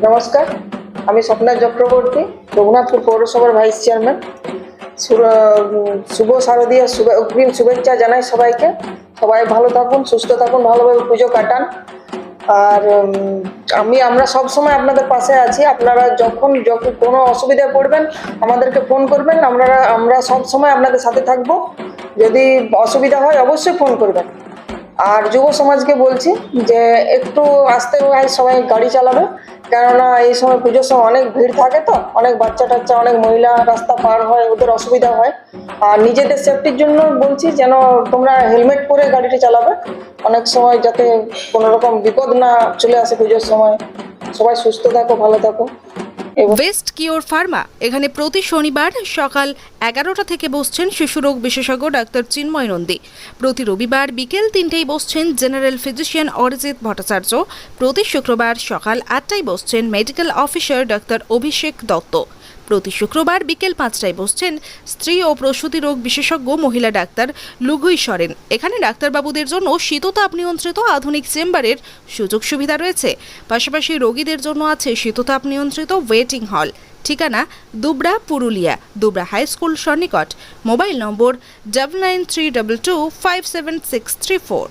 নমস্কার, আমি স্বপ্না চক্রবর্তী, রঘুনাথপুর পৌরসভার ভাইস চেয়ারম্যান। শুভ শারদীয় অগ্রিম শুভেচ্ছা জানাই সবাইকে। সবাই ভালো থাকুন, সুস্থ থাকুন, ভালোভাবে পুজো কাটান। আর আমরা সব সময় আপনাদের পাশে আছি। আপনারা যখন যখন কোনো অসুবিধায় পড়বেন আমাদেরকে ফোন করবেন। আমরা সব সময় আপনাদের সাথে থাকবো। যদি অসুবিধা হয় অবশ্যই ফোন করবেন। আর যুব সমাজকে বলছি যে একটু আস্তে সবাই গাড়ি চালাবে, কেননা এই সময় পুজোর সময় অনেক ভিড় থাকে, তো অনেক বাচ্চা টাচ্চা অনেক মহিলা রাস্তা পার হয়, ওদের অসুবিধা হয়। আর নিজেদের সেফটির জন্য বলছি যেন তোমরা হেলমেট পরে গাড়িটা চালাবে, অনেক সময় যাতে কোনো রকম বিপদ না চলে আসে পুজোর সময়। সবাই সুস্থ থাকো, ভালো থাকো। ওয়েস্ট কিওর ফার্মা এখানে প্রতি শনিবার সকাল 11টা থেকে বসছেন শিশুরোগ বিশেষজ্ঞ ডাক্তার চিন্ময় নন্দী। প্রতি রবিবার বিকেল 3টেয় বসছেন জেনারেল ফিজিশিয়ান অরিজিৎ ভট্টাচার্য। প্রতি শুক্রবার সকাল 8টায় বসছেন মেডিকেল অফিসার ডাক্তার অভিষেক দত্ত। প্রতি শুক্রবার বিকেল 5টায় বসছেন স্ত্রী ও প্রসূতি রোগ বিশেষজ্ঞ মহিলা ডাক্তার লুগুই সরেন। এখানে ডাক্তারবাবুদের জন্য শীততাপ নিয়ন্ত্রিত আধুনিক চেম্বারের সুযোগ সুবিধা রয়েছে। পাশাপাশি রোগীদের জন্য আছে শীততাপ নিয়ন্ত্রিত ওয়েটিং হল। ঠিকানা দুবরা, পুরুলিয়া, দুবরা হাই স্কুল সন্নিকট। Mobile number 9932257634।